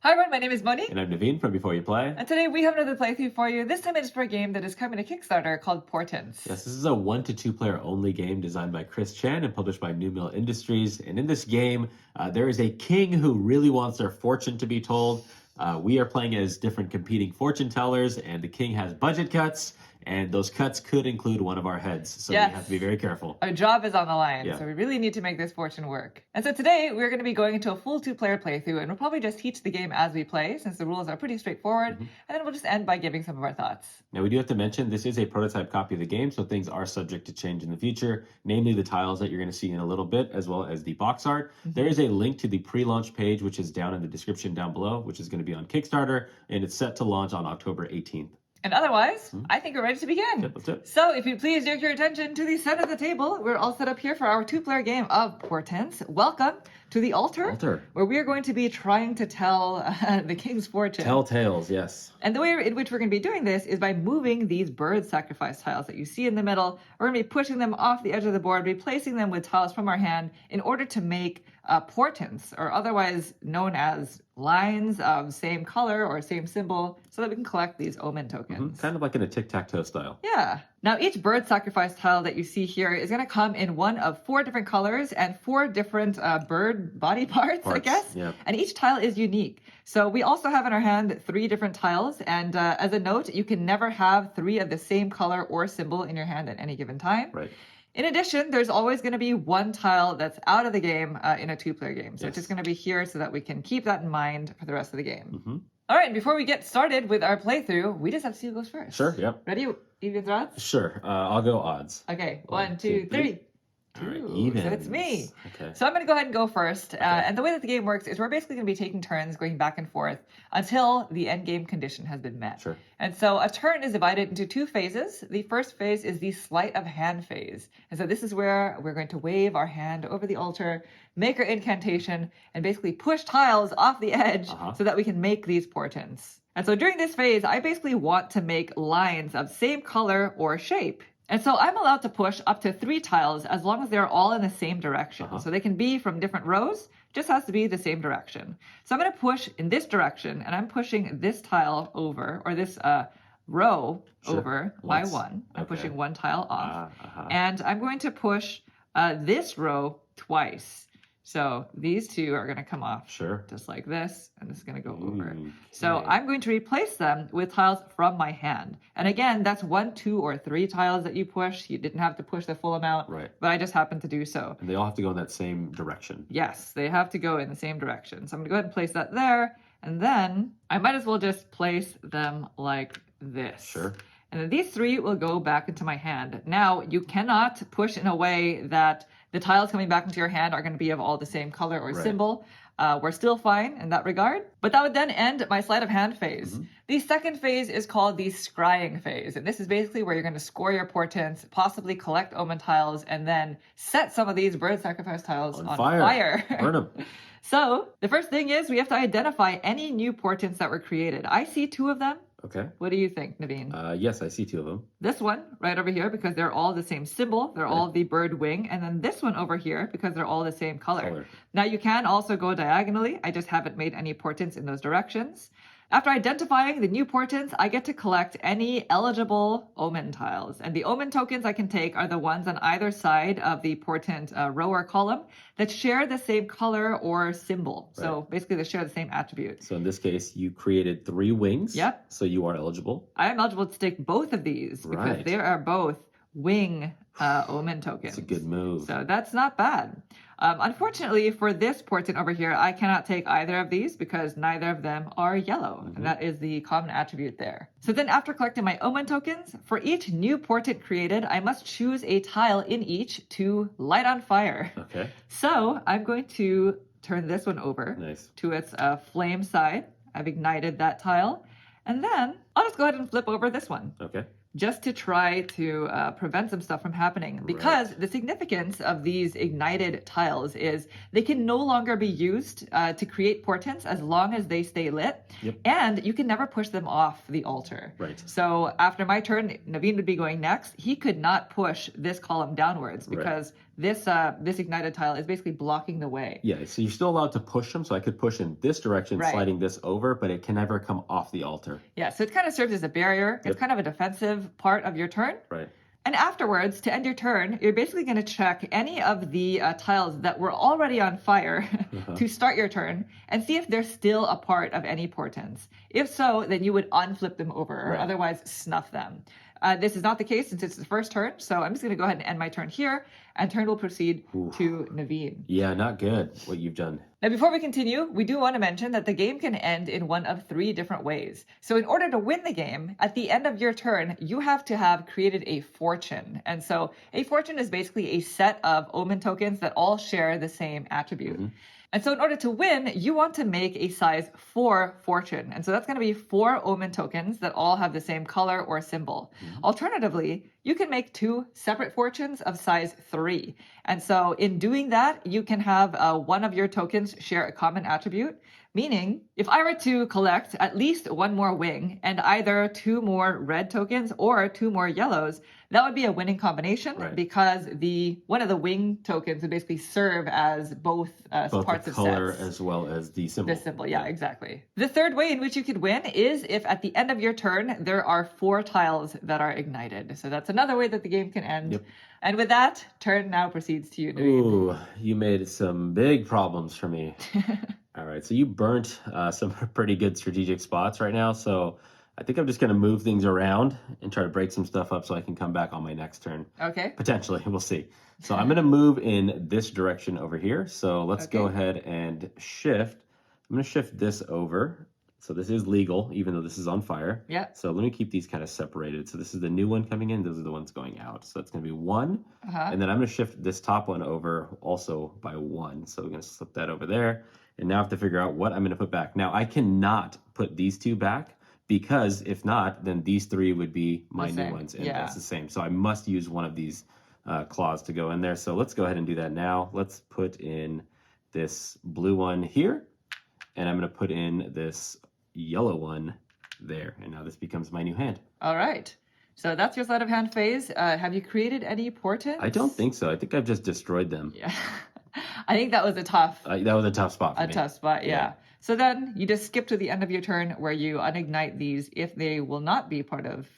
Hi everyone, my name is Moni. And I'm Naveen from Before You Play. And today we have another playthrough for you. This time it is for a game that is coming to Kickstarter called Portents. Yes, this is a 1 to 2 player only game designed by Chris Chan and published by New Mill Industries. And in this game, there is a king who really wants their fortune to be told. We are playing as different competing fortune tellers, and the king has budget cuts, and those cuts could include one of our heads. So Yes. We have to be very careful. Our job is on the line, Yeah. so we really need to make this fortune work. And so today we're going to be going into a full 2-player playthrough, and we'll probably just teach the game as we play, since the rules are pretty straightforward. And then we'll just end by giving some of our thoughts. Now, we do have to mention this is a prototype copy of the game, so things are subject to change in the future, namely the tiles that you're going to see in a little bit, as well as the box art. There is a link to the pre-launch page, which is down in the description down below, which is going to be on Kickstarter, and it's set to launch on October 18th. And otherwise, I think we're ready to begin. Yep, let's do it. So if you please direct your attention to the center of the table, we're all set up here for our 2-player game of Portents. Welcome to the altar, where we are going to be trying to tell the king's fortune. Tell tales, yes. And the way in which we're going to be doing this is by moving these bird sacrifice tiles that you see in the middle. We're going to be pushing them off the edge of the board, replacing them with tiles from our hand in order to make portents, or otherwise known as lines of same color or same symbol, so that we can collect these omen tokens. Kind of like in a tic-tac-toe style. Yeah. Now, each bird sacrifice tile that you see here is going to come in one of 4 different colors and 4 different bird body parts, I guess. Yeah. And each tile is unique. So we also have in our hand 3 different tiles. And as a note, you can never have 3 of the same color or symbol in your hand at any given time. Right. In addition, there's always going to be 1 tile that's out of the game in a 2-player game. So it's just going to be here so that we can keep that in mind for the rest of the game. All right, before we get started with our playthrough, we just have to see who goes first. Sure, yep. Ready? Evens or odds? Sure, I'll go odds. Okay, 1, 2, 3. All right, Ooh, even. So it's me. Okay. So I'm going to go ahead and go first. And the way that the game works is we're basically going to be taking turns going back and forth until the end game condition has been met. Sure. And so a turn is divided into 2 phases. The first phase is the sleight of hand phase. And so this is where we're going to wave our hand over the altar, make our incantation, and basically push tiles off the edge so that we can make these portents. And so during this phase, I basically want to make lines of same color or shape. And so I'm allowed to push up to 3 tiles as long as they're all in the same direction. So they can be from different rows, just has to be the same direction. So I'm going to push in this direction, and I'm pushing this tile over, or this row over by 1. I'm pushing 1 tile off. And I'm going to push this row twice. So these 2 are going to come off just like this, and this is going to go over. So I'm going to replace them with tiles from my hand. And again, that's 1, 2, or 3 tiles that you push. You didn't have to push the full amount, but I just happened to do so. And they all have to go in that same direction. Yes, they have to go in the same direction. So I'm going to go ahead and place that there, and then I might as well just place them like this. Sure. And then these 3 will go back into my hand. Now, you cannot push in a way that the tiles coming back into your hand are going to be of all the same color or symbol. We're still fine in that regard. But that would then end my sleight of hand phase. The second phase is called the scrying phase. And this is basically where you're going to score your portents, possibly collect omen tiles, and then set some of these bird sacrifice tiles on fire. Burn them. So the first thing is we have to identify any new portents that were created. I see 2 of them. Okay. What do you think, Naveen? Yes, I see 2 of them. This one right over here, because they're all the same symbol. They're all the bird wing. And then this one over here, because they're all the same color. Now, you can also go diagonally. I just haven't made any portents in those directions. After identifying the new portents, I get to collect any eligible omen tiles. And the omen tokens I can take are the ones on either side of the portent row or column that share the same color or symbol. So basically they share the same attribute. So in this case, you created 3 wings. Yep. So you are eligible. I am eligible to take both of these because they are both wing omen tokens. It's a good move. So that's not bad. Unfortunately, for this portent over here, I cannot take either of these because neither of them are yellow. And that is the common attribute there. So then after collecting my omen tokens, for each new portent created, I must choose a tile in each to light on fire. Okay. So I'm going to turn this one over to its flame side. I've ignited that tile. And then I'll just go ahead and flip over this one. Okay. Just to try to prevent some stuff from happening. Because the significance of these ignited tiles is they can no longer be used to create portents as long as they stay lit. And you can never push them off the altar. So after my turn, Naveen would be going next. He could not push this column downwards because this ignited tile is basically blocking the way. Yeah, so you're still allowed to push them. So I could push in this direction, Right. sliding this over, but it can never come off the altar. Yeah, so it kind of serves as a barrier. It's kind of a defensive part of your turn. Right. And afterwards, to end your turn, you're basically going to check any of the tiles that were already on fire to start your turn and see if they're still a part of any portents. If so, then you would unflip them over or otherwise snuff them. This is not the case since it's the first turn, so I'm just going to go ahead and end my turn here, and turn will proceed to Naveen. Yeah, not good what you've done. Now, before we continue, we do want to mention that the game can end in one of 3 different ways. So in order to win the game, at the end of your turn, you have to have created a fortune. And so a fortune is basically a set of omen tokens that all share the same attribute. And so in order to win, you want to make a size 4 fortune. And so that's going to be 4 omen tokens that all have the same color or symbol. Alternatively, you can make 2 separate fortunes of size 3. And so in doing that, you can have one of your tokens share a common attribute. Meaning, if I were to collect at least 1 more wing and either 2 more red tokens or 2 more yellows, that would be a winning combination because one of the wing tokens would basically serve as both parts the of color sets. as well as the symbol. The symbol, yeah, exactly. The third way in which you could win is if at the end of your turn, there are 4 tiles that are ignited. So that's another way that the game can end. And with that, turn now proceeds to you, Naveen. Ooh, you made some big problems for me. All right, so you burnt some pretty good strategic spots right now. So I think I'm just going to move things around and try to break some stuff up so I can come back on my next turn. Okay. Potentially, we'll see. So I'm going to move in this direction over here. So let's go ahead and shift. I'm going to shift this over. So this is legal, even though this is on fire. Yeah. So let me keep these kind of separated. So this is the new one coming in. Those are the ones going out. So it's going to be 1. And then I'm going to shift this top one over also by 1. So we're going to slip that over there. And now I have to figure out what I'm going to put back. Now, I cannot put these 2 back because if not, then these 3 would be my new ones. And that's the same. So I must use one of these claws to go in there. So let's go ahead and do that now. Let's put in this blue one here. And I'm going to put in this yellow one there. And now this becomes my new hand. All right. So that's your sleight of hand phase. Have you created any portents? I don't think so. I think I've just destroyed them. Yeah. I think that was a tough... that was a tough spot for me. A tough spot, yeah. So then you just skip to the end of your turn where you unignite these if they will not be part of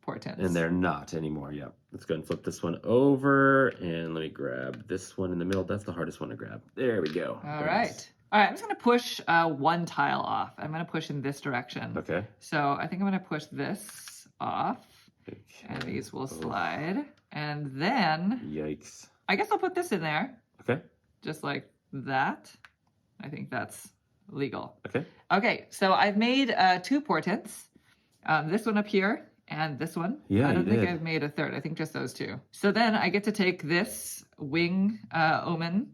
portents. And they're not anymore, yeah. Let's go and flip this one over. And let me grab this one in the middle. That's the hardest one to grab. There we go. All right. All right, I'm just going to push 1 tile off. I'm going to push in this direction. Okay. So I think I'm going to push this off. Okay. And these will slide. And then... Yikes. I guess I'll put this in there. Okay. Just like that. I think that's legal. Okay. Okay, so I've made 2 portents. This one up here and this one. Yeah, I don't think I've made a third. I think just those 2. So then I get to take this wing omen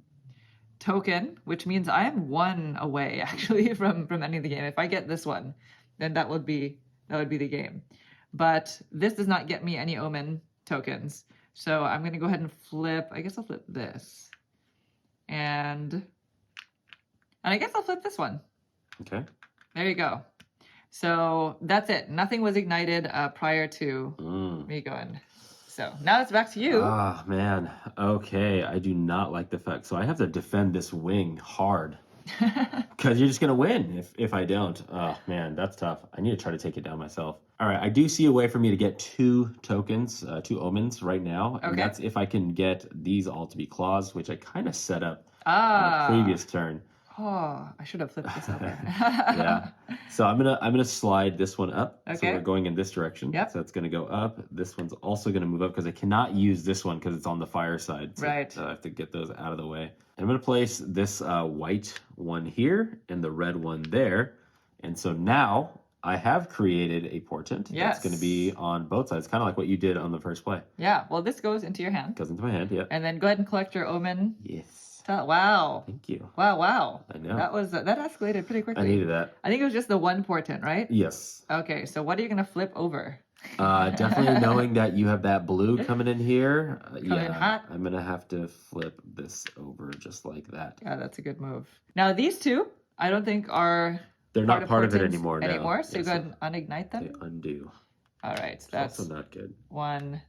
token, which means I am 1 away actually from ending the game. If I get this one, then that would be the game. But this does not get me any omen tokens. So I'm going to go ahead and flip. I guess I'll flip this. And I guess I'll flip this one. Okay. There you go. So that's it. Nothing was ignited prior to me going. So now it's back to you. Ah, man. Okay. I do not like the fact. So I have to defend this wing hard. Because you're just going to win if I don't. Oh, man, that's tough. I need to try to take it down myself. All right. I do see a way for me to get 2 tokens, 2 omens right now. And that's if I can get these all to be claws, which I kind of set up on a previous turn. Oh, I should have flipped this over. Yeah. So I'm gonna slide this one up. Okay. So we're going in this direction. Yep. So it's gonna go up. This one's also gonna move up because I cannot use this one because it's on the fire side. So right. I have to get those out of the way. And I'm gonna place this white one here and the red one there. And so now I have created a portent that's going to be on both sides, kind of like what you did on the first play. Yeah, well, this goes into your hand. Goes into my hand, yeah. And then go ahead and collect your omen. Yes. Wow. Thank you. Wow. I know. That escalated pretty quickly. I needed that. I think it was just the 1 portent, right? Yes. Okay, so what are you going to flip over? Definitely knowing that you have that blue coming in here. Coming hot. I'm going to have to flip this over just like that. Yeah, that's a good move. Now, these 2, I don't think are... They're not part of it anymore. So yeah, you go ahead and unignite them. They undo. All right, so that's also not good. 1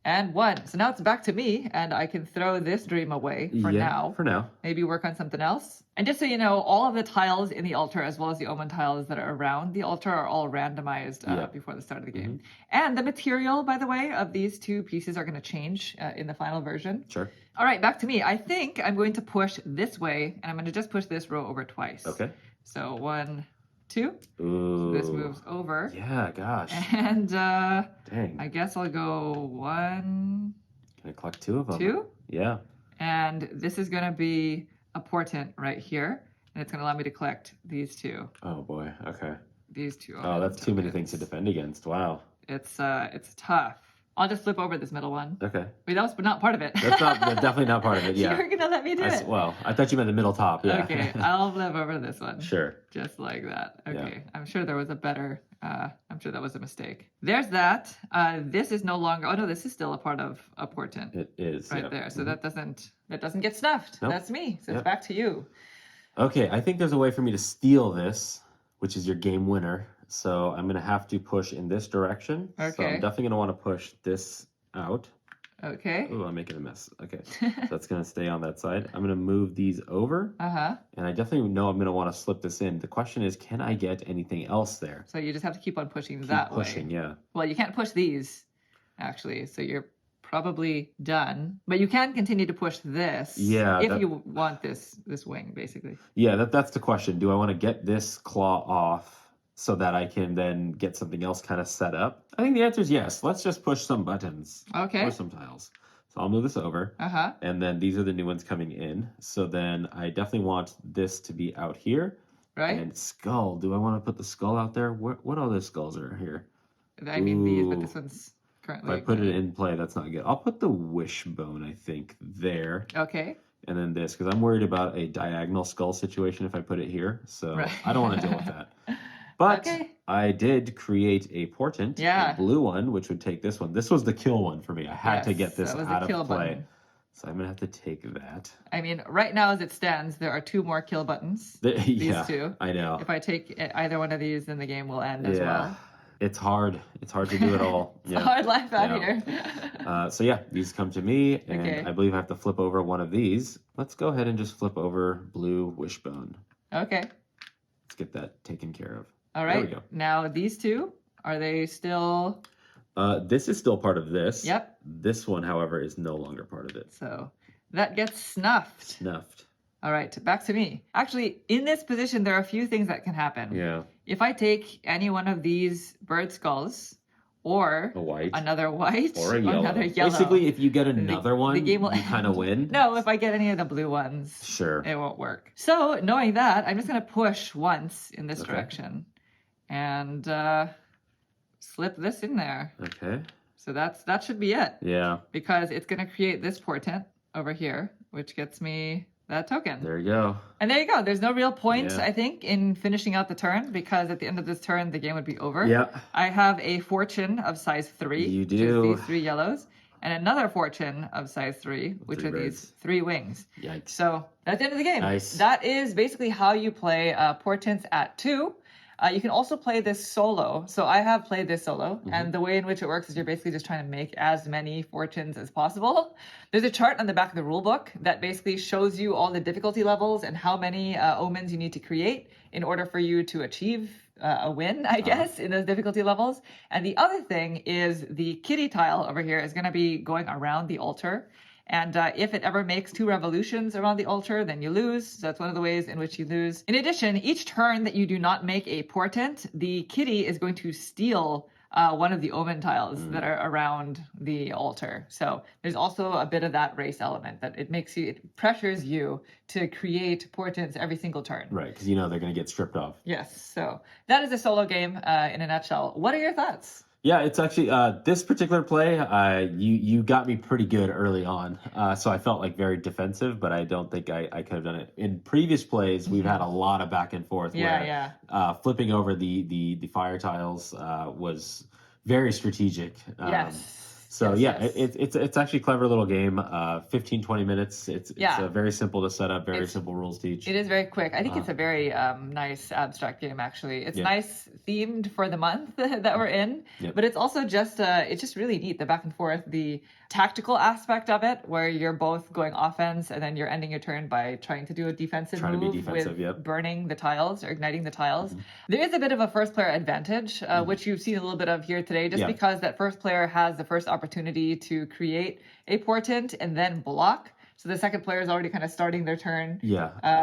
And 1. So now it's back to me, and I can throw this dream away for now. For now. Maybe work on something else. And just so you know, all of the tiles in the altar, as well as the omen tiles that are around the altar, are all randomized before the start of the game. And the material, by the way, of these 2 pieces are going to change in the final version. Sure. All right, back to me. I think I'm going to push this way, and I'm going to just push this row over twice. Okay. So 1, 2. Ooh. So this moves over. Yeah, gosh. And dang. I guess I'll go 1. Can I collect 2 of them? 2? Yeah. And this is going to be a portent right here. And it's going to allow me to collect these 2. Oh, boy. Okay. These 2. Oh, that's too many things to defend against. Wow. It's tough. I'll just flip over this middle one. Okay. Wait, that was not part of it. That's definitely not part of it. Yeah. You're going to let me do it. Well, I thought you meant the middle top. Yeah. Okay, I'll flip over this one. Sure. Just like that. Okay. Yeah. I'm sure there was a better, I'm sure that was a mistake. There's that. This is no longer, oh no, this is still a part of a portent. It is. Right there. So that doesn't get snuffed. Nope. That's me. So Yep. it's back to you. Okay, I think there's a way for me to steal this, which is your game winner. So I'm going to have to push in this direction. So Okay. I'm definitely going to want to push this out. Okay. Oh, I'm making a mess. Okay. So that's going to stay on that side. I'm going to move these over. Uh-huh. And I definitely know I'm going to want to slip this in. The question is, can I get anything else there? So you just have to keep on pushing Keep that pushing, way. yeah. Well, you can't push these, actually. So you're probably done. But you can continue to push this. Yeah, If that- you want this wing, basically. Yeah, that's the question. Do I want to get this claw off so that I can then get something else kind of set up? I think the answer is yes. Let's just push some buttons. Okay. Or some tiles. So I'll move this over. Uh-huh. And then these are the new ones coming in. So then I definitely want this to be out here. Right? And skull. Do I want to put the skull out there? What other skulls are here? I mean these, but Ooh. this one's If currently... I put it in play, that's not good. I'll put the wishbone, I think, there. Okay. And then this, because I'm worried about a diagonal skull situation if I put it here. So Right. I don't want to deal with that. But Okay. I did create a portent, Yeah. a blue one, which would take this one. This was the kill one for me. I had to Yes, get this that was out the of kill play. button. So I'm going to have to take that. I mean, right now as it stands, there are 2 more kill buttons. Yeah, 2. I know. If I take either one of these, then the game will end as well. It's hard. It's hard to do it all. It's a hard life out Yeah. here. So yeah, these come to me, and Okay. I believe I have to flip over one of these. Let's go ahead and just flip over blue wishbone. Okay. Let's get that taken care of. All There we right. go. Now these 2, are they still... This is still part of this. Yep. This one, however, is no longer part of it. So that gets snuffed. Snuffed. All right, back to me. Actually, in this position, there are a few things that can happen. Yeah. If I take any one of these bird skulls, or A white. another white, Or a yellow. another yellow. Basically, if you get another one, the game will you kind of win. No, if I get any of the blue ones, Sure. it won't work. So, knowing that, I'm just going to push once in this Okay. direction and slip this in there. Okay. So that should be it, Yeah. because it's going to create this portent over here, which gets me that token. There you go. And there you go. There's no real point, Yeah. I think, in finishing out the turn, because at the end of this turn, the game would be over. Yeah. I have a fortune of size 3, You which is do. these 3 yellows, and another fortune of size 3, which 3 are these birds. 3 wings. Yikes. So that's the end of the game. Nice. That is basically how you play Portents at 2. You can also play this solo. So I have played this solo, and the way in which it works is you're basically just trying to make as many fortunes as possible. There's a chart on the back of the rule book that basically shows you all the difficulty levels and how many omens you need to create in order for you to achieve a win, I guess, in those difficulty levels. And the other thing is the kitty tile over here is going to be going around the altar. And if it ever makes 2 revolutions around the altar, then you lose. So that's one of the ways in which you lose. In addition, each turn that you do not make a portent, the kitty is going to steal one of the omen tiles that are around the altar. So there's also a bit of that race element that it pressures you to create portents every single turn. Right, because you know they're going to get stripped off. Yes. So that is a solo game in a nutshell. What are your thoughts? Yeah, it's actually this particular play. You got me pretty good early on, so I felt like very defensive, but I don't think I could have done it. In previous plays, we've had a lot of back and forth. Yeah, where, flipping over the fire tiles was very strategic. Yes. So yes. it's actually a clever little game. 15, 20 minutes. It's Yeah. very simple to set up, very It's- simple rules to teach. It is very quick. I think it's a very nice abstract game, actually. It's Yeah. nice themed for the month that we're in, Yep. but it's also just it's just really neat, the back and forth, the tactical aspect of it, where you're both going offense and then you're ending your turn by trying to do a defensive Trying to be move defensive, with yep. burning the tiles or igniting the tiles. There is a bit of a first player advantage, which you've seen a little bit of here today, just Yeah. because that first player has the first opportunity to create a portent and then block. So the second player is already kind of starting their turn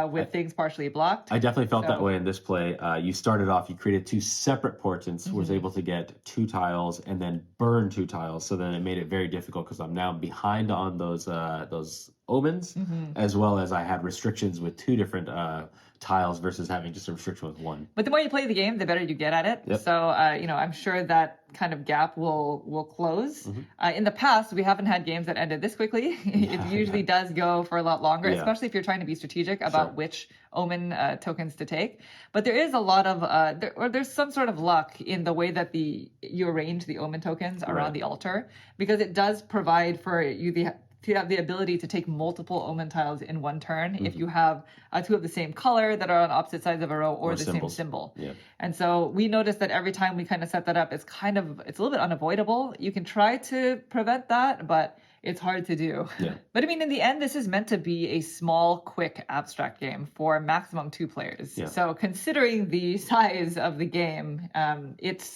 with things partially blocked. I definitely felt that way in this play. You started off, you created two separate portents, was able to get 2 tiles and then burn 2 tiles. So then it made it very difficult because I'm now behind on those omens, as well as I had restrictions with 2 different tiles versus having just a restriction with 1. But the more you play the game, the better you get at it. Yep. So, I'm sure that kind of gap will close. In the past, we haven't had games that ended this quickly. It usually does go for a lot longer, especially if you're trying to be strategic about which omen tokens to take. But there is a lot of there's some sort of luck in the way that you arrange the omen tokens around the altar, because it does provide for you to have the ability to take multiple omen tiles in one turn if you have 2 of the same color that are on opposite sides of a row or the symbols. same symbol. Yeah. And so we noticed that every time we kind of set that up, it's a little bit unavoidable. You can try to prevent that, but it's hard to do. Yeah. But I mean, in the end, this is meant to be a small, quick, abstract game for maximum 2 players. Yeah. So considering the size of the game, it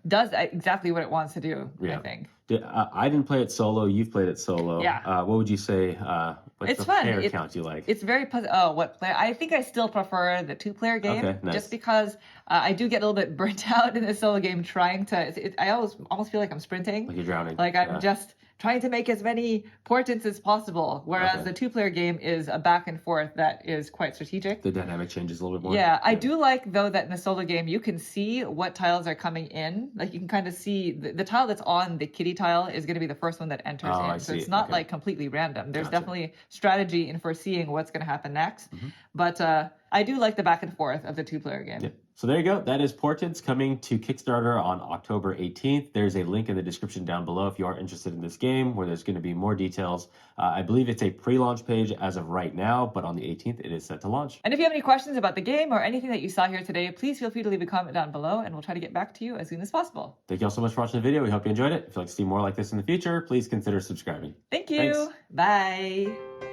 does exactly what it wants to do, I think. I didn't play it solo. You've played it solo. Yeah. What would you say? What's It's the fun. player count you like? It's very what player? I think I still prefer the 2-player game, Okay, nice. just because I do get a little bit burnt out in the solo game trying to. I almost feel like I'm sprinting. Like you're drowning. Like I'm just trying to make as many portents as possible, whereas the 2-player game is a back and forth that is quite strategic. The dynamic changes a little bit more. Yeah, I do like, though, that in the solo game, you can see what tiles are coming in. Like, you can kind of see the tile that's on the kitty tile is going to be the first one that enters in. I So see. it's not Okay. like completely random. There's Gotcha. definitely strategy in foreseeing what's going to happen next. But I do like the back and forth of the 2-player game. Yeah. So there you go. That is Portents coming to Kickstarter on October 18th. There's a link in the description down below if you are interested in this game, where there's going to be more details. I believe it's a pre-launch page as of right now, but on the 18th, it is set to launch. And if you have any questions about the game or anything that you saw here today, please feel free to leave a comment down below, and we'll try to get back to you as soon as possible. Thank you all so much for watching the video. We hope you enjoyed it. If you'd like to see more like this in the future, please consider subscribing. Thank you. Thanks. Bye.